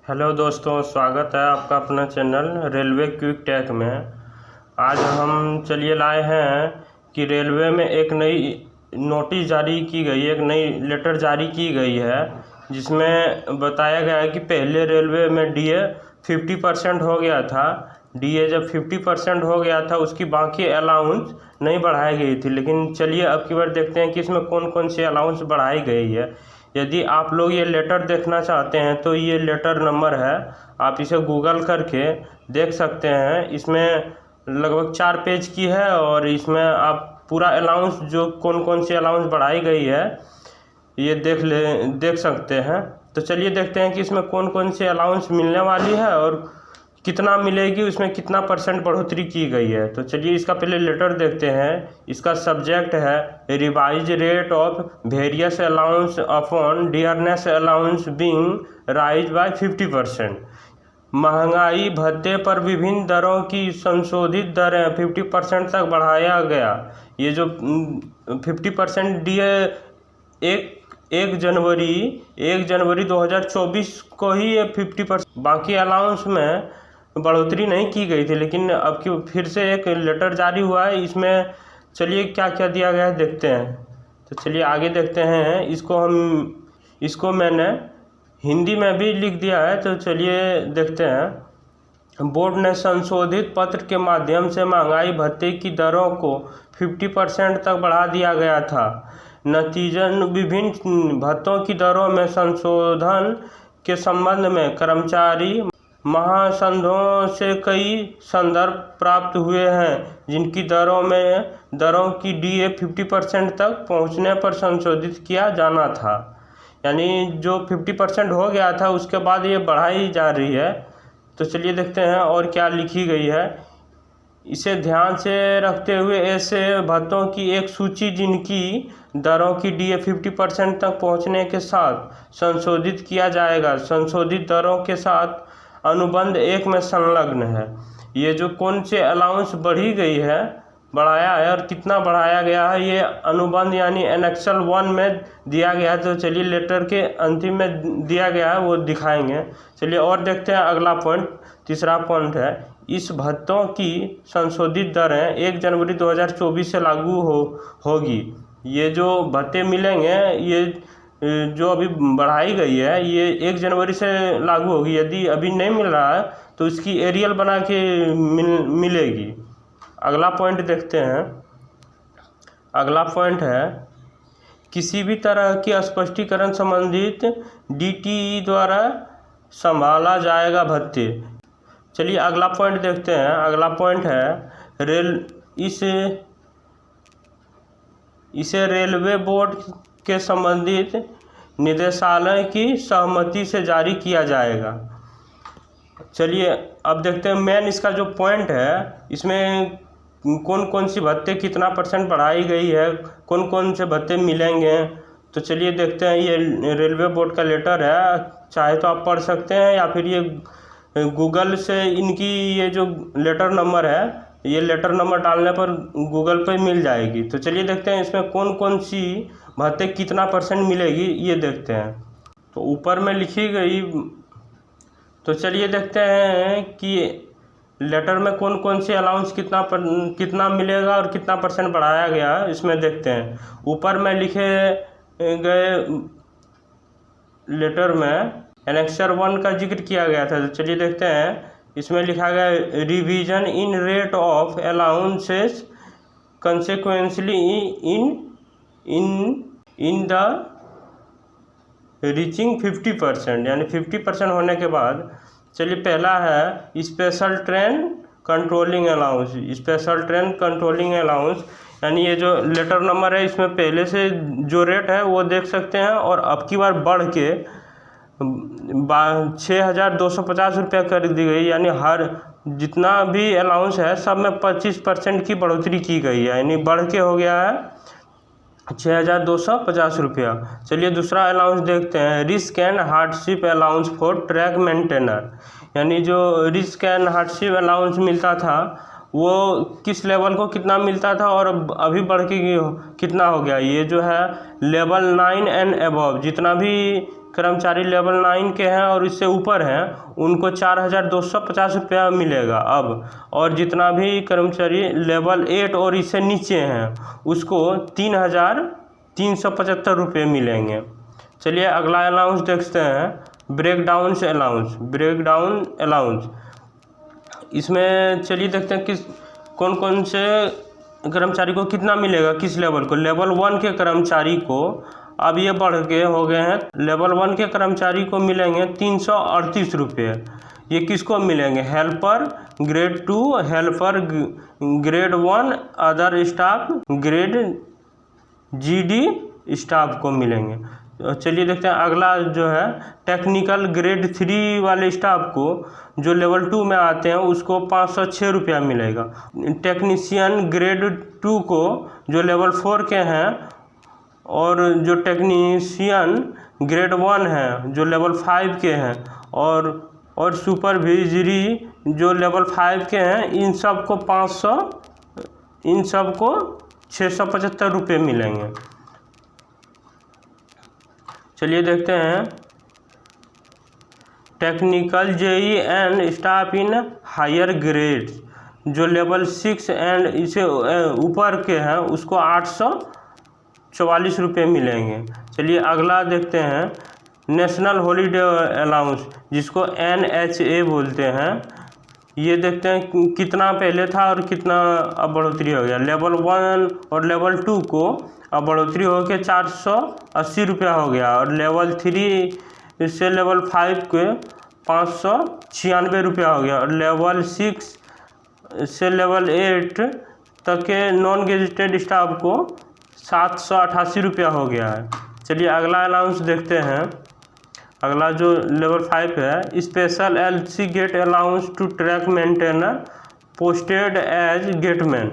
Hello दोस्तों, स्वागत है आपका अपना चैनल रेलवे क्विक टेक में। आज हम चलिए लाए हैं कि रेलवे में एक नई नोटिस जारी की गई है, एक नई लेटर जारी की गई है, जिसमें बताया गया है कि पहले रेलवे में डीए 50% हो गया था। डीए जब 50% हो गया था, उसकी बाकी अलाउंस नहीं बढ़ाई गई थी। लेकिन चलिए अब की बार देखते हैं कि इसमें कौन कौन सी अलाउंस बढ़ाई गई है। यदि आप लोग ये लेटर देखना चाहते हैं तो ये लेटर नंबर है, आप इसे गूगल करके देख सकते हैं। इसमें लगभग 4 पेज की है और इसमें आप पूरा अलाउंस जो कौन कौन सी अलाउंस बढ़ाई गई है ये देख सकते हैं। तो चलिए देखते हैं कि इसमें कौन कौन सी अलाउंस मिलने वाली है और कितना मिलेगी, उसमें कितना % बढ़ोतरी की गई है। तो चलिए इसका पहले लेटर देखते हैं। इसका सब्जेक्ट है revise rate of various allowance upon dearness allowance being rise by 50%। महंगाई भत्ते पर विभिन्न दरों की संशोधित दरें 50% तक बढ़ाया गया। ये जो 50% दिए एक जनवरी 2024 को ही ये 50%, बाकी अलाउंस में बढ़ोतरी नहीं की गई थी। लेकिन अब की फिर से एक लेटर जारी हुआ है। इसमें चलिए क्या क्या दिया गया है देखते हैं। तो चलिए आगे देखते हैं। इसको मैंने हिंदी में भी लिख दिया है, तो चलिए देखते हैं। बोर्ड ने संशोधित पत्र के माध्यम से महंगाई भत्ते की दरों को 50% तक बढ़ा दिया गया था। नतीजन विभिन्न भत्तों की दरों में संशोधन के संबंध में कर्मचारी महासंघों से कई संदर्भ प्राप्त हुए हैं, जिनकी दरों की डीए 50% तक पहुंचने पर संशोधित किया जाना था। यानी जो 50% हो गया था उसके बाद ये बढ़ाई जा रही है। तो चलिए देखते हैं और क्या लिखी गई है। इसे ध्यान से रखते हुए ऐसे भत्तों की एक सूची जिनकी दरों की डीए 50% तक पहुंचने के साथ संशोधित किया जाएगा, संशोधित दरों के साथ अनुबंध 1 में संलग्न है। ये जो कौन से अलाउंस बढ़ाया है और कितना बढ़ाया गया है, ये अनुबंध यानी एनेक्सल 1 में दिया गया है। तो चलिए लेटर के अंतिम में दिया गया है, वो दिखाएंगे। चलिए और देखते हैं अगला पॉइंट। तीसरा पॉइंट है इस भत्तों की संशोधित दरें 1 जनवरी 2024 से लागू होगी। ये जो भत्ते मिलेंगे, ये जो अभी बढ़ाई गई है, ये 1 जनवरी से लागू होगी। यदि अभी नहीं मिल रहा है तो इसकी एरियल बना के मिलेगी। अगला पॉइंट देखते हैं। अगला पॉइंट है किसी भी तरह की स्पष्टीकरण संबंधित डीटीई द्वारा संभाला जाएगा भत्ते। चलिए अगला पॉइंट देखते हैं। अगला पॉइंट है इसे रेलवे बोर्ड के संबंधित निदेशालय की सहमति से जारी किया जाएगा। चलिए अब देखते हैं मेन इसका जो पॉइंट है, इसमें कौन कौन सी भत्ते कितना % बढ़ाई गई है, कौन कौन से भत्ते मिलेंगे। तो चलिए देखते हैं। ये रेलवे बोर्ड का लेटर है, चाहे तो आप पढ़ सकते हैं या फिर ये गूगल से इनकी ये जो लेटर नंबर है, ये लेटर नंबर डालने पर गूगल पे मिल जाएगी। तो चलिए देखते हैं इसमें कौन कौन सी भत्ते कितना % मिलेगी, ये देखते हैं। तो ऊपर में लिखी गई। तो चलिए देखते हैं कि लेटर में कौन कौन सी अलाउंस कितना मिलेगा और कितना % बढ़ाया गया है, इसमें देखते हैं। ऊपर में लिखे गए लेटर में एनेक्सर 1 का जिक्र किया गया था। तो चलिए देखते हैं। इसमें लिखा गया revision in rate of allowances consequently in the reaching 50%, यानी 50% होने के बाद। चलिए पहला है special train controlling allowance. Special train controlling allowance यानी ये जो लेटर नंबर है, इसमें पहले से जो रेट है वो देख सकते हैं और अब की बार बढ़ के 6,250 रुपया कर दी गई। यानी हर जितना भी अलाउंस है सब में 25% की बढ़ोतरी की गई है, यानी बढ़ के हो गया है 6,250 रुपया। चलिए दूसरा अलाउंस देखते हैं। Risk and hardship allowance for track maintainer. यानी जो रिस्क एंड हार्डशिप अलाउंस मिलता था वो किस लेवल को कितना मिलता था और अभी बढ़ के कितना हो गया। ये जो है लेवल 9 एंड अबव जितना भी कर्मचारी लेवल 9 के हैं और इससे ऊपर हैं उनको 4,250 रुपया मिलेगा अब, और जितना भी कर्मचारी लेवल 8 और इससे नीचे हैं उसको 3,375 रुपये मिलेंगे। चलिए अगला अलाउंस देखते हैं, ब्रेकडाउन अलाउंस। इसमें चलिए देखते हैं किस कौन कौन से कर्मचारी को कितना मिलेगा, किस लेवल को। लेवल 1 के कर्मचारी को अब ये बढ़ के हो गए हैं, लेवल 1 के कर्मचारी को मिलेंगे 338 रुपये। ये किसको मिलेंगे, helper grade 2, helper grade 1, other staff grade GD staff को मिलेंगे। चलिए देखते हैं अगला जो है, टेक्निकल ग्रेड 3 वाले स्टाफ को जो लेवल 2 में आते हैं उसको 506 रुपया मिलेगा। टेक्नीशियन ग्रेड 2 को जो लेवल 4 के हैं, और जो टेक्नीशियन ग्रेड 1 है जो लेवल 5 के हैं, और सुपरवाइजरी जो लेवल 5 के हैं, इन सब को 675 रुपये मिलेंगे। चलिए देखते हैं technical JE and staff in higher grade जो लेवल 6 एंड इसे ऊपर के हैं उसको 844 रुपये मिलेंगे। चलिए अगला देखते हैं, नेशनल हॉलीडे अलाउंस जिसको NHA बोलते हैं। ये देखते हैं कितना पहले था और कितना अब बढ़ोतरी हो गया। लेवल 1 और लेवल 2 को अब बढ़ोतरी हो के 480 रुपया हो गया, और लेवल 3 से लेवल 5 के 596 रुपया हो गया, और लेवल 6 से लेवल 8 तक के नॉन गेजेटेड स्टाफ को 788 रुपया हो गया है। चलिए अगला अलाउंस देखते हैं, अगला जो लेवल 5 है, special LC gate allowance to track maintainer posted as gateman.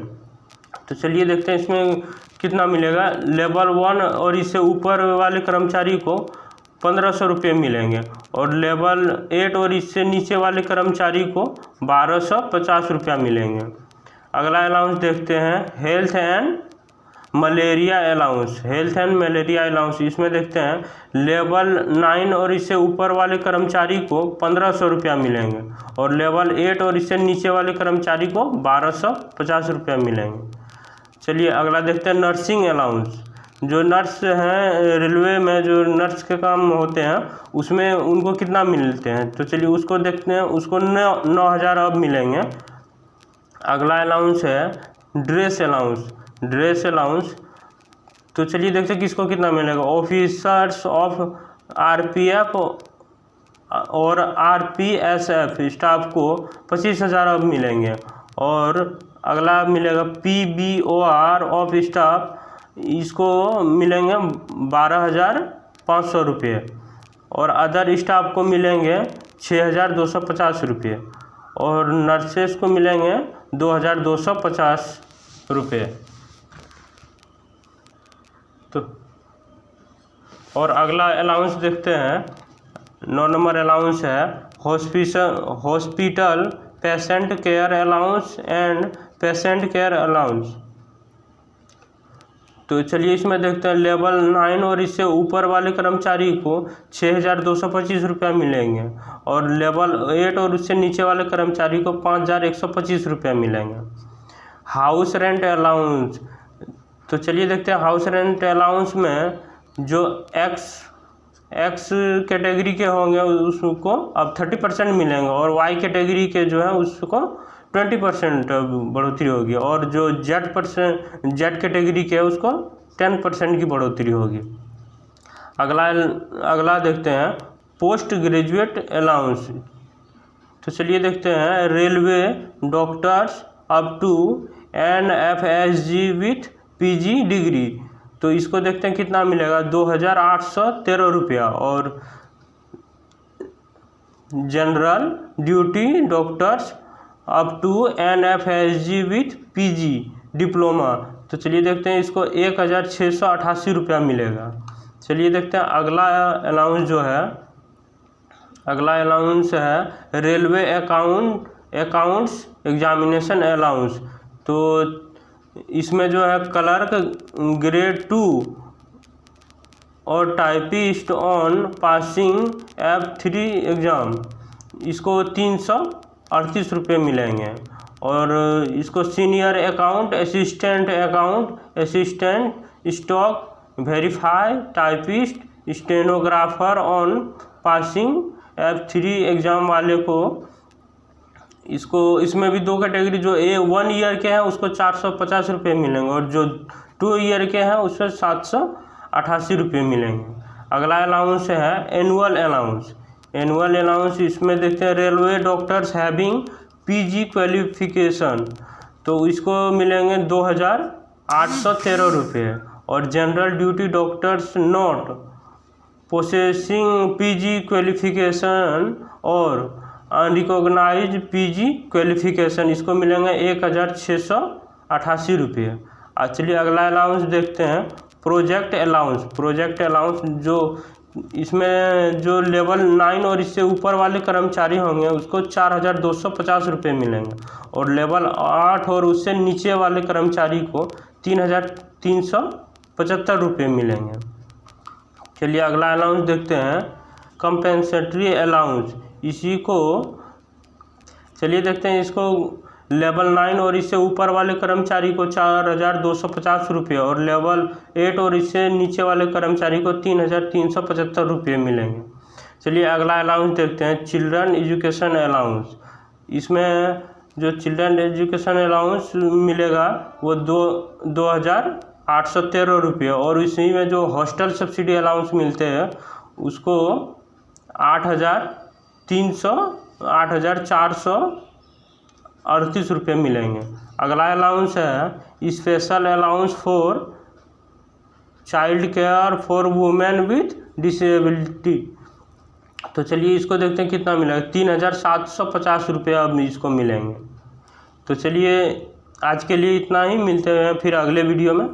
तो चलिए देखते हैं इसमें कितना मिलेगा। लेवल 1 और इससे ऊपर वाले कर्मचारी को 1500 रुपये मिलेंगे, और लेवल 8 और इससे नीचे वाले कर्मचारी को 1250 रुपया मिलेंगे। अगला अलाउंस देखते हैं, हेल्थ एंड मलेरिया अलाउंस। इसमें देखते हैं लेवल 9 और इससे ऊपर वाले कर्मचारी को 1500 रुपया मिलेंगे, और लेवल 8 और इससे नीचे वाले कर्मचारी को 1250 रुपया मिलेंगे। चलिए अगला देखते हैं, नर्सिंग अलाउंस। जो नर्स हैं रेलवे में, जो नर्स के काम होते हैं उसमें उनको कितना मिलते हैं, तो चलिए उसको देखते हैं। उसको 9,000 अब मिलेंगे। अगला अलाउंस है ड्रेस अलाउंस। तो चलिए देखते हैं किसको कितना मिलेगा। ऑफिसर्स ऑफ RPF और RPSF स्टाफ को 25,000 अब मिलेंगे, और अगला मिलेगा PBOR ऑफ स्टाफ, इसको मिलेंगे 12,500 रुपये, और अदर स्टाफ को मिलेंगे 6,250 रुपये, और नर्सेस को मिलेंगे 2,250 रुपये। तो और अगला अलाउंस देखते हैं, 9 नंबर अलाउंस है hospital patient care allowance and patient care allowance. तो चलिए इसमें देखते हैं, लेवल 9 और इससे ऊपर वाले कर्मचारी को 6,225 रुपया मिलेंगे, और लेवल 8 और उससे नीचे वाले कर्मचारी को 5,125 रुपया मिलेंगे। House rent allowance. तो चलिए देखते हैं हाउस रेंट अलाउंस में जो एक्स कैटेगरी के होंगे उसको अब 30% मिलेंगे, और वाई कैटेगरी के जो है उसको 20% बढ़ोतरी होगी, और जो जेड कैटेगरी के है उसको 10% की बढ़ोतरी होगी। अगला देखते हैं पोस्ट ग्रेजुएट अलाउंस। तो चलिए देखते हैं, railway doctors up to NFSG with PG degree. तो इसको देखते हैं कितना मिलेगा, 2,813 रुपया, और general duty doctors up to NFSG with PG diploma. तो चलिए देखते हैं इसको 1,688 रुपया मिलेगा। चलिए देखते हैं अगला अलाउंस है रेलवे अकाउंट्स एग्जामिनेशन अलाउंस। तो इसमें जो है क्लर्क ग्रेड 2 और typist on passing F3 exam, इसको 338 रुपये मिलेंगे। और इसको senior account assistant stock verify typist stenographer on passing F3 exam वाले को, इसको इसमें भी 2 कैटेगरी, जो 1 ईयर के हैं उसको 450 रुपये मिलेंगे और जो 2 ईयर के हैं उसमें 788 रुपये मिलेंगे। अगला अलाउंस है एनुअल अलाउंस। एनुअल अलाउंस इसमें देखते हैं railway doctors having PG qualification, तो इसको मिलेंगे 2813 रुपये। और general duty doctors not possessing PG qualification और अनरिकॉग्नाइज PG क्वालिफिकेशन, इसको मिलेंगे 1688 रुपये। चलिए अगला अलाउंस देखते हैं प्रोजेक्ट अलाउंस। प्रोजेक्ट अलाउंस जो इसमें जो लेवल 9 और इससे ऊपर वाले कर्मचारी होंगे उसको 4250 रुपये मिलेंगे और लेवल 8 और उससे नीचे वाले कर्मचारी को 3375 रुपये मिलेंगे। चलिए अगला अलाउंस देखते हैं कंपेंसेटरी अलाउंस। इसी को चलिए देखते हैं, इसको लेवल 9 और इससे ऊपर वाले कर्मचारी को 4250 रुपये और लेवल 8 और इससे नीचे वाले कर्मचारी को 3375 रुपये मिलेंगे। चलिए अगला अलाउंस देखते हैं चिल्ड्रन एजुकेशन अलाउंस। इसमें जो चिल्ड्रन एजुकेशन अलाउंस मिलेगा वो 2813 रुपये और इसी में जो हॉस्टल सब्सिडी अलाउंस मिलते हैं उसको 8438 रुपये मिलेंगे। अगला अलाउंस है special allowance for child care for women with disability. तो चलिए इसको देखते हैं कितना मिलेगा, 3750 रुपये अब इसको मिलेंगे। तो चलिए आज के लिए इतना ही, मिलते हैं फिर अगले वीडियो में।